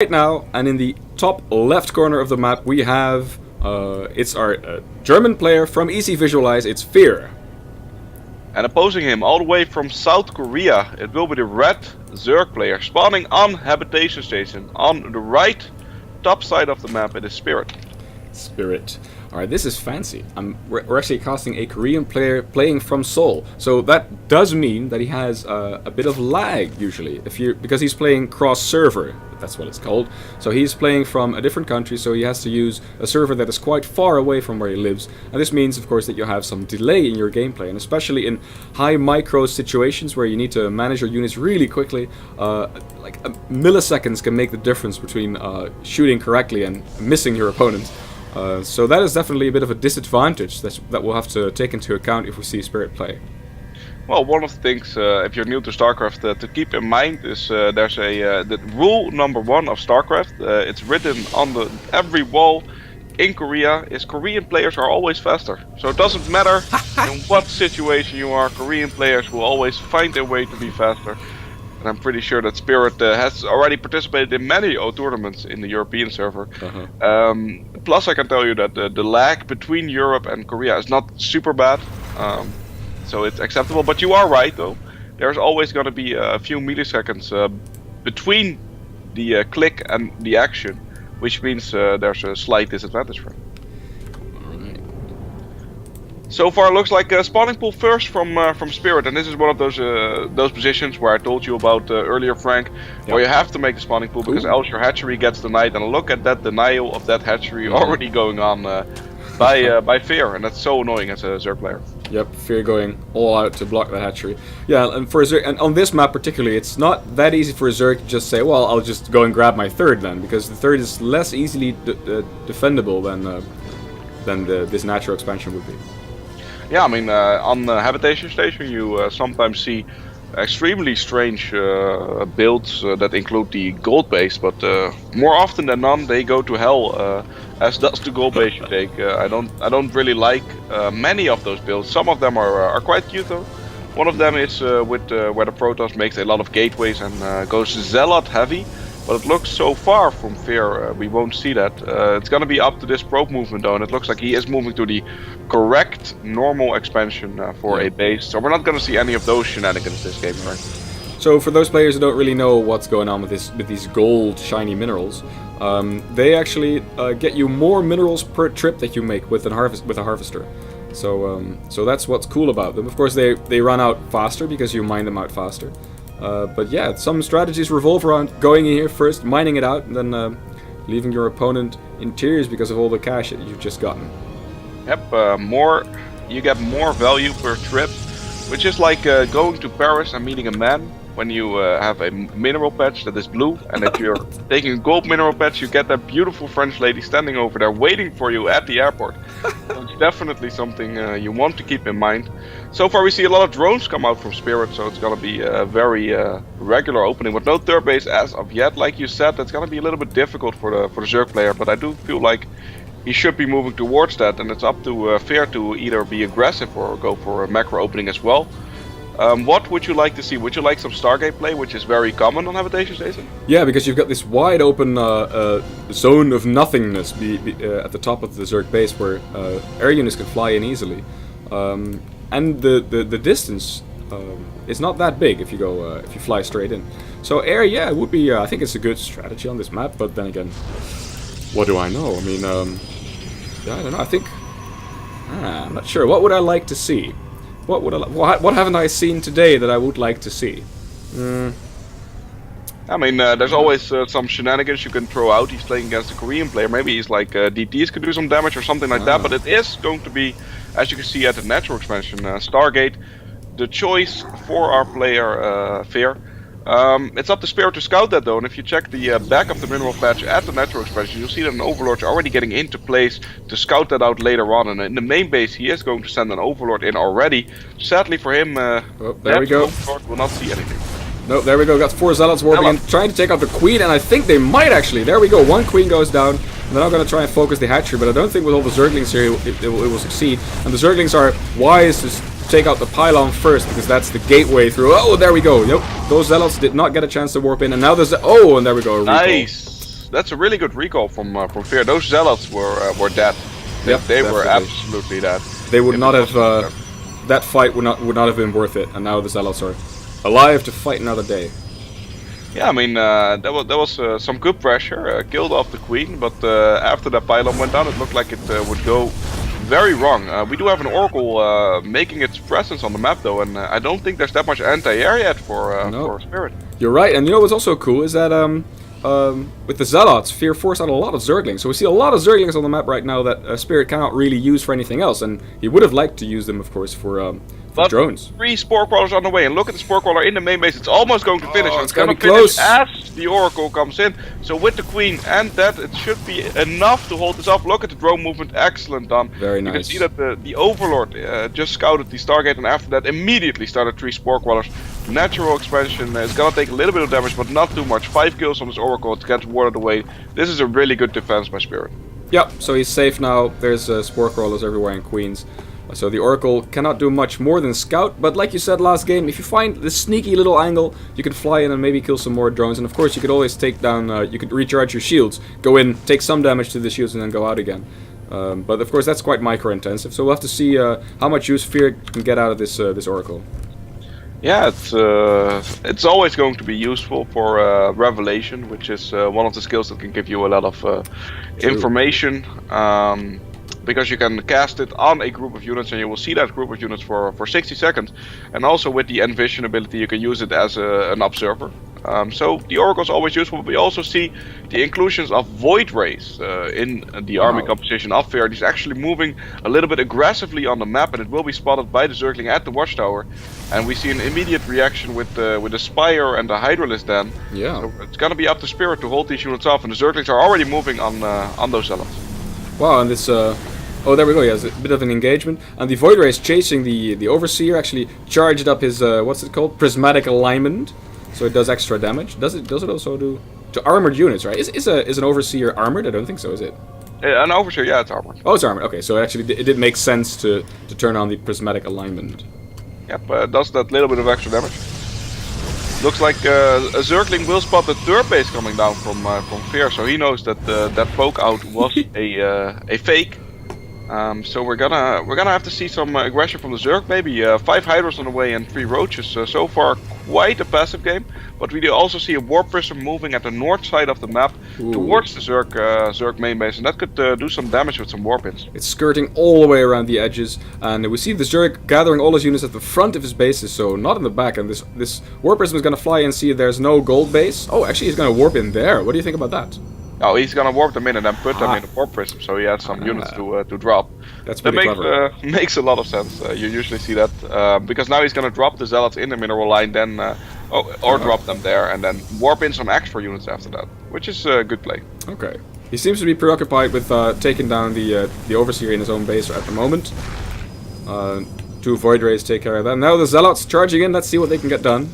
Right now, and in the top left corner of the map, we have it's our German player from EC Visualize. It's Fear. And opposing him all the way from South Korea, it will be the red Zerg player spawning on Habitation Station. On the right top side of the map, it is Spirit. Spirit. Alright, this is fancy. We're actually casting a Korean player playing from Seoul. So that does mean that he has a bit of lag usually, because he's playing cross-server. That's what it's called. So he's playing from a different country, so he has to use a server that is quite far away from where he lives. And this means, of course, that you have some delay in your gameplay, and especially in high micro situations where you need to manage your units really quickly, like milliseconds can make the difference between shooting correctly and missing your opponent. So that is definitely a bit of a disadvantage that we'll have to take into account if we see Spirit play. Well, one of the things, if you're new to StarCraft, to keep in mind is there's the rule number 1 of StarCraft. It's written on every wall in Korea. Is Korean players are always faster. So it doesn't matter in what situation you are. Korean players will always find a way to be faster. And I'm pretty sure that Spirit has already participated in many tournaments in the European server. Plus, I can tell you that the lag between Europe and Korea is not super bad. So it's acceptable, but you are right though. There's always going to be a few milliseconds between the click and the action, which means there's a slight disadvantage for him. So far, it looks like spawning pool first from Spirit, and this is one of those positions where I told you about earlier, Frank, where you have to make the spawning pool because else your hatchery gets denied. And look at that denial of that hatchery already going on by Fear, and that's so annoying as a Zerg player. Yep, Fear going all out to block the hatchery. Yeah, and for Zerg, and on this map particularly, it's not that easy for a Zerg to just say, well, I'll just go and grab my third then, because the third is less easily defendable than this natural expansion would be. Yeah, I mean, on the Habitation Station you sometimes see extremely strange builds that include the gold base, but more often than not they go to hell, as does the gold base you take. I don't really like many of those builds. Some of them are quite cute though. One of them is with where the Protoss makes a lot of gateways and goes Zealot heavy. But it looks so far from Fear, we won't see that. It's gonna be up to this probe movement though, and it looks like he is moving to the correct normal expansion for a base. So we're not gonna see any of those shenanigans this game, right? So for those players who don't really know what's going on with these gold shiny minerals, they actually get you more minerals per trip that you make with a harvester. So that's what's cool about them. Of course, they run out faster because you mine them out faster. But yeah, some strategies revolve around going in here first, mining it out, and then leaving your opponent in tears because of all the cash that you've just gotten. Yep, you get more value per trip, which is like going to Paris and meeting a man when you have a mineral patch that is blue, and if you're taking a gold mineral patch, you get that beautiful French lady standing over there waiting for you at the airport. So it's definitely something you want to keep in mind. So far we see a lot of drones come out from Spirit, so it's gonna be a very regular opening with no third base as of yet. Like you said, that's gonna be a little bit difficult for the Zerg player, but I do feel like he should be moving towards that, and it's up to Fear to either be aggressive or go for a macro opening as well. What would you like to see? Would you like some Stargate play, which is very common on Habitation Station? Yeah, because you've got this wide open zone of nothingness at the top of the Zerg base where air units can fly in easily. And the distance is not that big if you fly straight in. So air, yeah, it would be. I think it's a good strategy on this map. But then again, what do I know? I mean, yeah, I don't know. I think I'm not sure. What would I like to see? What haven't I seen today that I would like to see? I mean, there's always some shenanigans you can throw out. He's playing against a Korean player. Maybe he's like DTs could do some damage or something like that. But it is going to be, as you can see at the natural expansion, Stargate, the choice for our player Fear. It's up to Spirit to scout that though, and if you check the back of the mineral patch at the natural expansion, you'll see that an Overlord's already getting into place to scout that out later on, and in the main base he is going to send an Overlord in already. Sadly for him, there we go. Overlord will not see anything. No, there we go, got 4 Zealots warping in, trying to take out the Queen, and I think they might actually. There we go, 1 Queen goes down, and they're not going to try and focus the hatchery, but I don't think with all the Zerglings here it will succeed. And the Zerglings are wise to take out the pylon first, because that's the gateway through. Oh, there we go. Yep, those Zealots did not get a chance to warp in, and now there's... Oh, and there we go. Nice. that's a really good recall from Fear. Those zealots were dead. Yep, They were definitely. absolutely dead. They would If not it have. wasn't That fight would not have been worth it, and now the zealots are alive to fight another day. Yeah, I mean, there was some good pressure, killed off the queen, but after that pylon went down, it looked like it would go very wrong. We do have an oracle making its presence on the map though, and I don't think there's that much anti-air yet for Spirit. You're right, and you know what's also cool is that with the zealots, Fear forced out a lot of zerglings, so we see a lot of zerglings on the map right now that Spirit cannot really use for anything else, and he would have liked to use them, of course, for drones. 3 spore crawlers on the way, and look at the spore crawler in the main base. It's almost going to finish. Oh, and it's gonna be finish close. as the oracle comes in. So with the queen and that, it should be enough to hold this up. Look at the drone movement, excellent done. Very You can nice. see that the overlord just scouted the Stargate, and after that immediately started 3 spore crawlers. Natural expansion is gonna take a little bit of damage, but not too much. 5 kills on this oracle. It gets warded away. This is a really good defense by Spirit. Yep, so he's safe now. There's spore crawlers everywhere in Queens. So the Oracle cannot do much more than scout, but like you said last game, if you find this sneaky little angle, you can fly in and maybe kill some more drones, and of course you could always take down, you could recharge your shields, go in, take some damage to the shields and then go out again. But of course that's quite micro-intensive, so we'll have to see how much use Fear can get out of this Oracle. Yeah, it's always going to be useful for Revelation, which is one of the skills that can give you a lot of information. Because you can cast it on a group of units and you will see that group of units for 60 seconds. And also with the Envision ability you can use it as an observer. So the Oracle is always useful, but we also see the inclusions of Void Rays in the army composition of Fear. He's actually moving a little bit aggressively on the map, and it will be spotted by the Zergling at the Watchtower. And we see an immediate reaction with the Spire and the Hydralisk then. Yeah. So it's gonna be up to Spirit to hold these units off, and the Zerglings are already moving on those zealots. Wow, and this oh, there we go. He has a bit of an engagement, and the Void Ray is chasing the Overseer. Actually, charged up his what's it called? Prismatic alignment, so it does extra damage. Does it also do to armored units? Right? Is an Overseer armored? I don't think so. Is it? An Overseer, yeah, it's armored. Oh, it's armored. Okay, so actually, it did make sense to turn on the Prismatic alignment. Yep, does that little bit of extra damage. Looks like a Zergling will spot the third base coming down from Fear, so he knows that that poke out was a fake. So we're gonna have to see some aggression from the Zerg. Maybe 5 Hydras on the way and 3 Roaches. So far, quite a passive game. But we do also see a Warp Prism moving at the north side of the map towards the Zerg main base, and that could do some damage with some Warp Pins. It's skirting all the way around the edges, and we see the Zerg gathering all his units at the front of his bases, so not in the back. And this Warp Prism is gonna fly and see there's no gold base. Oh, actually, he's gonna warp in there. What do you think about that? Oh, he's gonna warp them in and then put them in the Warp Prism, so he has some units to drop. That's pretty clever. Makes a lot of sense. You usually see that because now he's gonna drop the Zealots in the mineral line, then drop them there, and then warp in some extra units after that, which is a good play. Okay. He seems to be preoccupied with taking down the Overseer in his own base at the moment. 2 Void Rays take care of that. Now the Zealots charging in. Let's see what they can get done.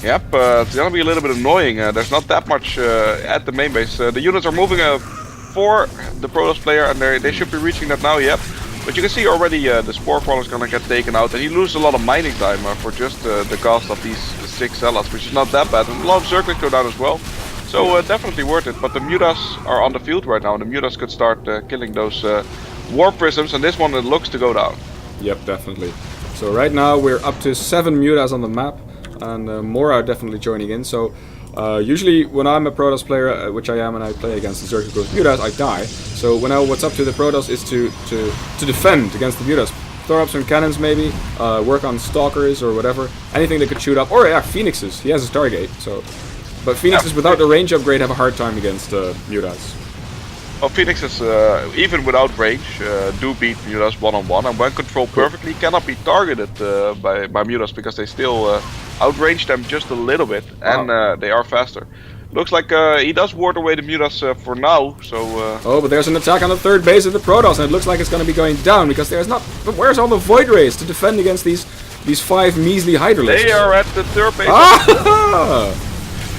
Yep, it's gonna be a little bit annoying. There's not that much at the main base. The units are moving for the Protoss player, and they should be reaching that now, yep. But you can see already the Spore Crawler is gonna get taken out, and he loses a lot of mining time for just the cost of these 6 Zealots, which is not that bad. And a lot of Zerglings go down as well. So definitely worth it. But the Mutas are on the field right now, and the Mutas could start killing those Warp Prisms, and this one it looks to go down. Yep, definitely. So right now we're up to 7 Mutas on the map, and more are definitely joining in. So usually when I'm a Protoss player, which I am, and I play against the Zerg who goes Mutas, I die. So now what's up to the Protoss is to defend against the Mutas. Throw up some cannons maybe, work on Stalkers or whatever, anything that could shoot up. Or yeah, Phoenixes. He has a Stargate, so. But Phoenixes without the range upgrade have a hard time against Mutas. Well, Phoenixes, even without range, do beat Mutas one-on-one, and when controlled perfectly, cannot be targeted by Mutas because they still outrange them just a little bit, and they are faster. Looks like he does ward away the Mutas for now, so... Oh, but there's an attack on the third base of the Protoss, and it looks like it's going to be going down, because there's not... But where's all the Void Rays to defend against these 5 measly Hydralisks? They are at the third base. Ah!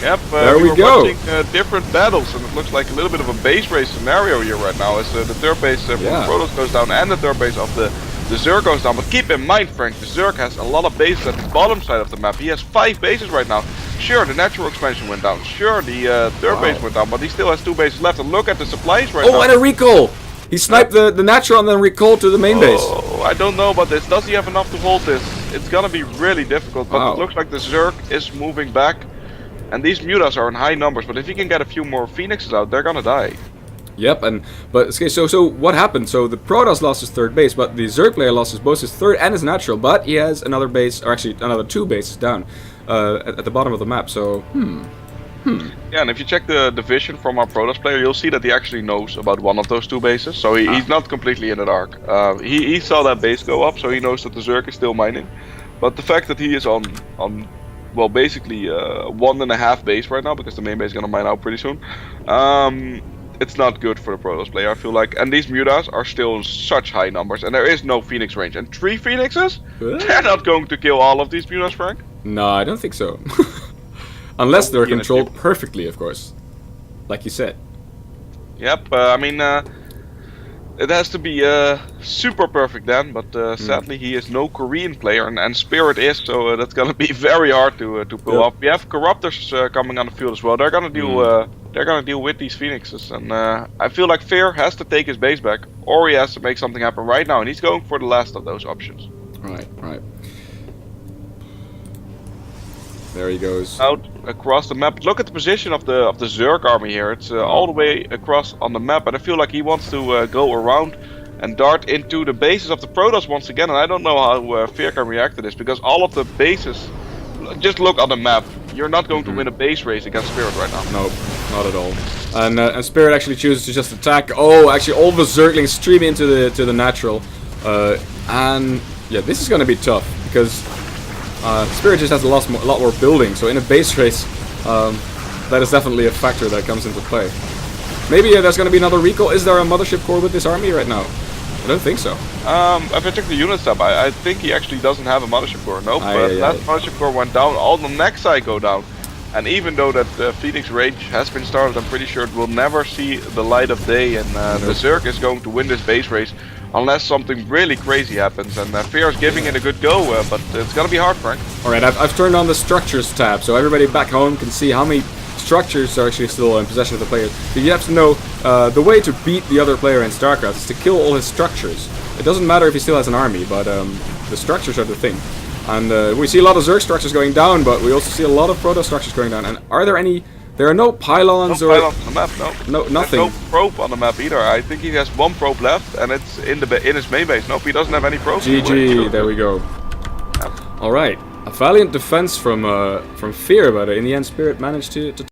Yep, there we were go. watching different battles, and it looks like a little bit of a base race scenario here right now, as the third base from the Protoss goes down, and the third base of the Zerg goes down. But keep in mind, Frank, the Zerg has a lot of bases at the bottom side of the map. He has 5 bases right now. Sure, the natural expansion went down. Sure, the third base went down, but he still has 2 bases left. And look at the supplies right now. Oh, and a recall! He sniped the natural and then recalled to the main base. Oh, I don't know about this. Does he have enough to hold this? It's gonna be really difficult, but it looks like the Zerg is moving back. And these mutas are in high numbers, but if he can get a few more Phoenixes out, they're gonna die. Yep, but okay, so what happened? So the Protoss lost his third base, but the Zerg player lost both his third and his natural, but he has another base, or actually another 2 bases down at the bottom of the map. So Yeah, and if you check the vision from our Protoss player, you'll see that he actually knows about one of those 2 bases. So he's not completely in the dark. He saw that base go up, so he knows that the Zerg is still mining. But the fact that he is on well, basically 1.5 base right now, because the main base is gonna mine out pretty soon. It's not good for the Protoss player, I feel like. And these mutas are still such high numbers, and there is no Phoenix range. And 3 Phoenixes? They're not going to kill all of these mutas, Frank. No, I don't think so. Unless they're controlled perfectly, of course. Like you said. Yep, I mean, it has to be super perfect then, but sadly he is no Korean player, and Spirit is, so that's gonna be very hard to pull off. We have Corruptors coming on the field as well. They're gonna deal with these Phoenixes, and I feel like Fear has to take his base back, or he has to make something happen right now, and he's going for the last of those options. Right. There he goes. Out across the map. Look at the position of the Zerg army here. It's all the way across on the map, and I feel like he wants to go around and dart into the bases of the Protoss once again. And I don't know how Fear can react to this, because all of the bases. Just look on the map. You're not going to win a base race against Spirit right now. Nope, not at all. And Spirit actually chooses to just attack. Oh, actually, all the Zerglings stream into the natural, and yeah, this is going to be tough because. Spirit just has a lot more building, so in a base race, that is definitely a factor that comes into play. Maybe there's going to be another recall. Is there a mothership core with this army right now? I don't think so. If I check the unit tab, I think he actually doesn't have a mothership core. Nope, that mothership core went down. All the next side go down. And even though that Phoenix range has been started, I'm pretty sure it will never see the light of day. And the Zerg is going to win this base race. Unless something really crazy happens, and Fear is giving it a good go, but it's gonna be hard, Frank. Alright, I've turned on the structures tab, so everybody back home can see how many structures are actually still in possession of the players. But you have to know, the way to beat the other player in StarCraft is to kill all his structures. It doesn't matter if he still has an army, but the structures are the thing. And we see a lot of Zerg structures going down, but we also see a lot of Protoss structures going down. And are there any... There are no pylons or... pylons on the map, no. No, nothing. There's no probe on the map either. I think he has 1 probe left, and it's in his main base. Nope, he doesn't have any probes. GG, there we go. Alright, a valiant defense from Fear, but in the end Spirit managed to